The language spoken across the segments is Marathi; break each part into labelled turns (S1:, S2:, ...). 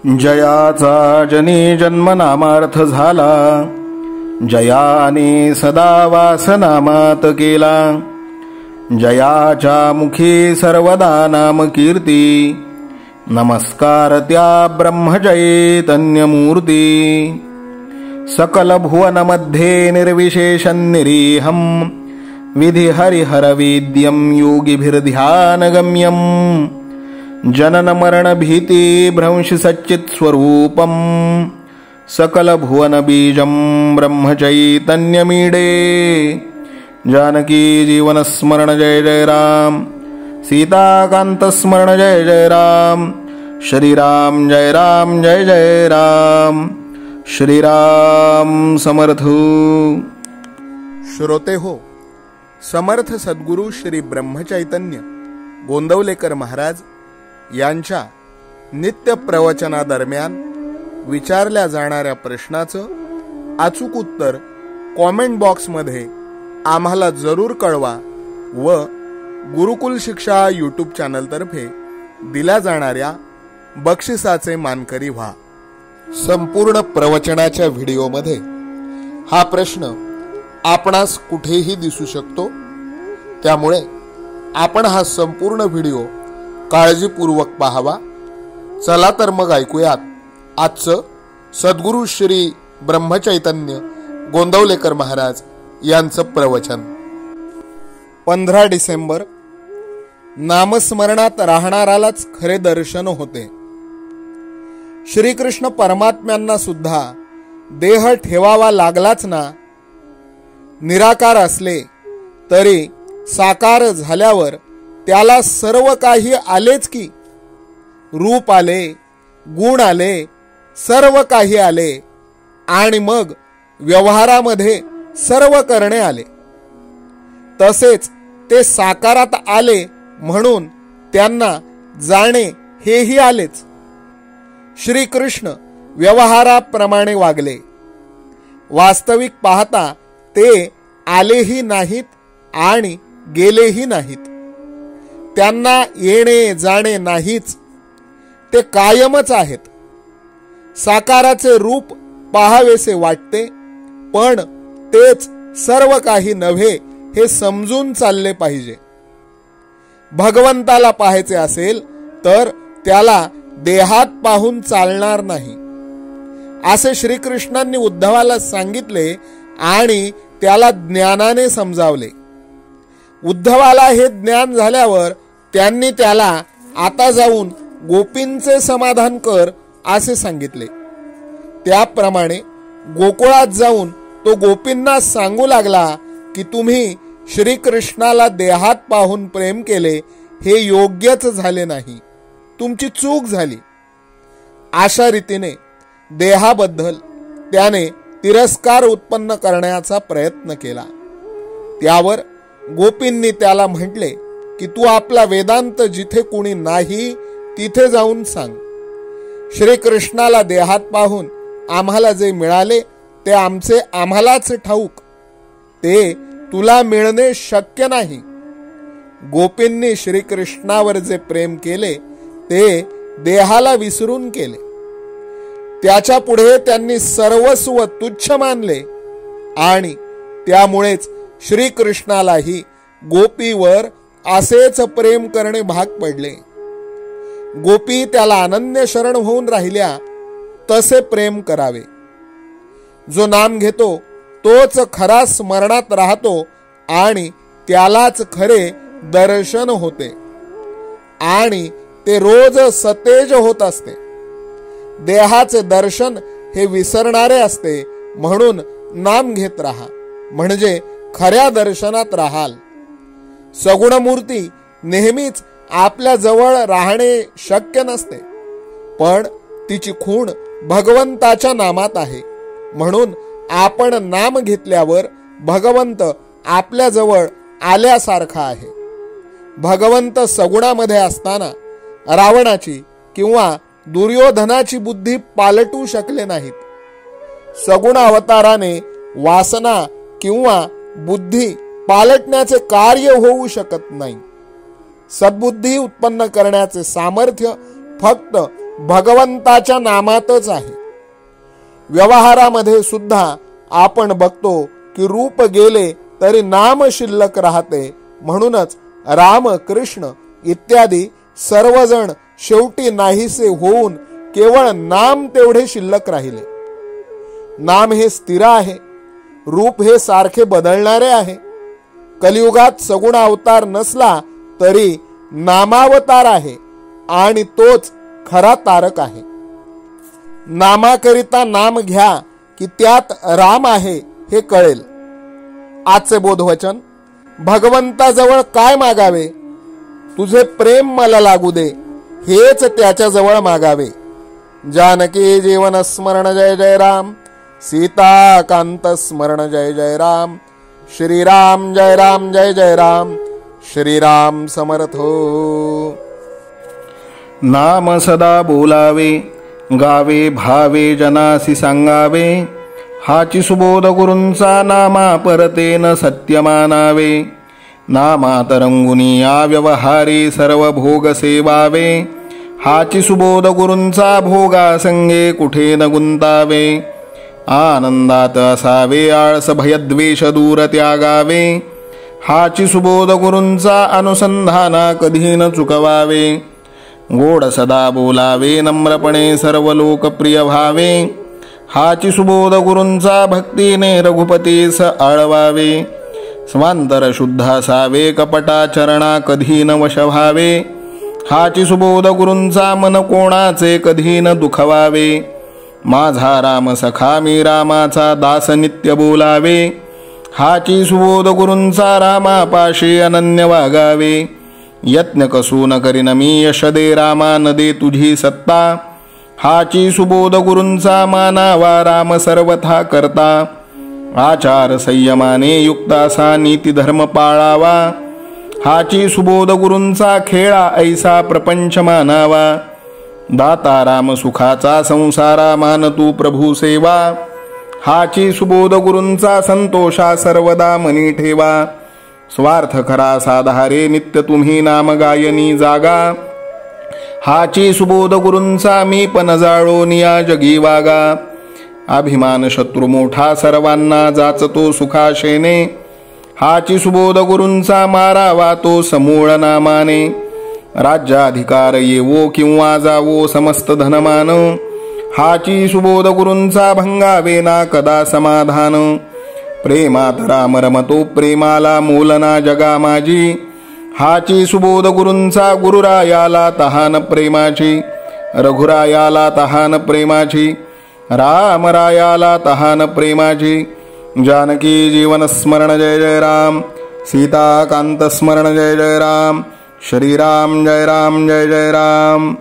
S1: जयाचा जनी जन्म नामार्थ झाला, जयाने सदा वासनामात केला. जयाच्या मुखी सर्वदा नाम कीर्ती, नमस्कार त्या ब्रह्मचैतन्यमूर्ती. सकल भुवनमध्ये निर्विशेषं निरीहं, विधि हरिहरवेद्यं योगिभिर्ध्यानगम्यं. जनन मरण भीति भ्रंश सच्चित् स्वरूपं, सकल भुवन बीजं ब्रह्मचैतन्यमीडे. जानकी जीवन स्मरण जय जय राम, सीताकांत स्मरण जय जय राम. श्रीराम जय राम जय जय राम. श्रीराम समर्थ.
S2: श्रोते हो, समर्थ सद्गुरू श्री ब्रह्मचैतन्य गोंदवलेकर महाराज यांच्या नित्य प्रवचनादरम्यान विचारल्या जाणाऱ्या प्रश्नाचं अचूक उत्तर कॉमेंट बॉक्समध्ये आम्हाला जरूर कळवा व गुरुकुल शिक्षा यूट्यूब चॅनलतर्फे दिल्या जाणाऱ्या बक्षिसाचे मानकरी व्हा. संपूर्ण प्रवचनाच्या व्हिडिओमध्ये हा प्रश्न आपणास कुठेही दिसू शकतो, त्यामुळे आपण हा संपूर्ण व्हिडिओ काळजीपूर्वक पाहावा. चला तर मग ऐकूयात आजचं सद्गुरू श्री ब्रह्मचैतन्य गोंदवलेकर महाराज यांचं प्रवचन. 15 डिसेंबर. नामस्मरणात राहणारालाच खरे दर्शन होते. श्रीकृष्ण परमात्म्यांना सुद्धा देह ठेवावा लागलाच ना. निराकार असले तरी साकार झाल्यावर त्याला सर्व काही आलेच की. रूप आले, गुण आले, सर्व काही आले आणि मग व्यवहारामध्ये सर्व करणे आले. तसेच ते साकारात आले म्हणून त्यांना जाणे हेही आलेच. श्रीकृष्ण व्यवहाराप्रमाणे वागले. वास्तविक पाहता ते आलेही नाहीत आणि गेलेही नाहीत. त्यांना येणे जाणे नाहीच, ते कायमच आहेत. साकाराचे रूप पाहावेसे वाटते, पण तेच सर्व काही नव्हे हे समजून चालले पाहिजे. भगवंताला पाहायचे असेल तर त्याला देहात पाहून चालणार नाही असे श्रीकृष्णांनी उद्धवाला सांगितले आणि त्याला ज्ञानाने समजावले. उद्धवाला हे ज्ञान झाल्यावर त्यांनी त्याला आता जाऊन गोपींचे समाधान कर असे सांगितले. त्याप्रमाणे गोकुळात जाऊन तो गोपींना सांगू लागला की तुम्ही श्रीकृष्णाला देहात पाहून प्रेम केले हे योग्यच झाले नाही, तुमची चूक झाली. अशा रीतीने देहाबद्दल त्याने तिरस्कार उत्पन्न करण्याचा प्रयत्न केला. त्यावर गोपींनी त्याला म्हटले की तू आपला वेदांत जिथे कुणी नाही तिथे जाऊन सांग. श्रीकृष्णाला देहात पाहून आम्हाला जे मिळाले ते आमचे आम्हालाच ठाऊक, ते तुला मिळणे शक्य नाही. गोपींनी श्रीकृष्णावर जे प्रेम केले ते देहाला विसरून केले. त्याच्या पुढे त्यांनी सर्वस्व तुच्छ मानले आणि त्यामुळेच श्रीकृष्णालाही गोपीवर असेच प्रेम करणे भाग पडले. गोपी त्याला अनन्य शरण होऊन राहिल्या तसे प्रेम करावे. जो नाम घेतो तोच खरा स्मरणात राहतो आणि त्यालाच खरे दर्शन होते आणि ते रोज सतेज होत असते. देहाचे दर्शन हे विसरणारे असते, म्हणून नाम घेत राहा म्हणजे खऱ्या दर्शनात राहाल. सगुणमूर्ती नेहमीच आपल्या जवळ राहणे शक्य नसते, पण तिची खूण भगवंताच्या नामात आहे. म्हणून आपण नाम घेतल्यावर भगवंत आपल्या जवळ आल्यासारखा आहे. भगवंत सगुणामध्ये असताना रावणाची किंवा दुर्योधनाची बुद्धी पालटू शकले नाहीत. सगुण अवताराने वासना किंवा बुद्धी पालटण्याचे कार्य होऊ शकत नाही. सद्बुद्धी उत्पन्न करण्याचे सामर्थ्य फक्त भगवंताच्या नामातच आहे. व्यवहारामध्ये सुद्धा आपण बघतो की रूप गेले तरी नाम शिल्लक राहते. म्हणूनच राम, कृष्ण इत्यादी सर्वजण शेवटी नाहीसे होऊन केवळ नाम तेवढे शिल्लक राहिले. नाम हे स्थिर आहे, रूप हे सारखे बदलणारे आहे. कलियुगात सगुण अवतार नसला तरी नामावतार आहे आणि तोच खरा तारक आहे. नामाकरिता नाम घ्या की त्यात राम आहे हे कळेल. आजचे बोधवचन: भगवंताजवळ काय मागावे? तुझे प्रेम मला लागू दे, हेच त्याच्याजवळ मागावे. जानकी जीवन स्मरण जय जय राम. सीताकांत स्मरण जय जय राम. श्रीराम जय राम जय जय राम. श्रीराम समर्थ हो.
S1: नाम सदा बोलावे, गावे भावे जनासी सांगावे. हाची सुबोध गुरूंचा नामा परतेन सत्य मानावे. नामात रंगुनी या व्यवहारी सर्व भोग सेवावे. हाची सुबोध गुरूंचा भोगा संगे कुठे न गुंतावे. आनंदात असावे, आळस भयद्वेष दूर त्यागावे. हाची सुबोध गुरूंचा अनुसंधाना कधी न चुकवावे. गोड सदा बोलावे, नम्रपणे सर्व लोकप्रिय व्हावे. हाची सुबोध गुरूंचा भक्तीने रघुपतीस आळवावे. स्वांतर शुद्ध असावे, कपटाचरणा कधी न वश व्हावे. हाची सुबोध गुरूंचा मन कोणाचे कधी न दुखवावे. माझा राम सखा मी रामाचा दास नित्य बोलावे. हाची सुबोध गुरूंचा रामापाशी अनन्य वागावे. यत्न कसून करीन मी यश दे रामा न दे तुझी सत्ता. हाची सुबोध गुरूंचा मानावा राम सर्वथा करता. आचार संयमाने युक्त असा नीती धर्म पाळावा. हाची सुबोध गुरूंचा खेळा ऐसा प्रपंच मानावा. दाता राम सुखाचा संसारा मान तू प्रभू सेवा. हाची सुबोध गुरूंचा संतोषा सर्वदा मनी ठेवा. स्वार्थ खरा साधारे नित्य तुम्ही नाम गायनी जागा. हाची सुबोध गुरूंचा मी पण जाळो निया जगी वागा. अभिमान शत्रू मोठा सर्वांना जाचतो सुखाशेने. हाची सुबोध गुरूंचा मारावा तो समूळ नामाने. राज्याधिकार येवो किंवा जावो समस्त धनमान. हाची सुबोध गुरूंचा भंगावे ना कदा समाधान. प्रेमात राम रमतो प्रेमाला मोलना जगा माझी. हाची सुबोध गुरूंचा गुरुरायाला तहान प्रेमाची. रघुरायाला तहान प्रेमाची. रामरायाला तहान प्रेमाची. जानकी जीवन स्मरण जय जय राम. सीताकांत स्मरण जय जय राम. श्रीराम जय राम जय जय राम.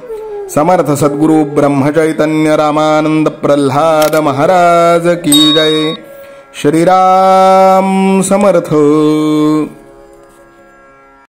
S1: समर्थ सद्गुरु ब्रह्मचैतन्य रामानंद प्रल्हाद महाराज की जय. श्रीराम समर्थ.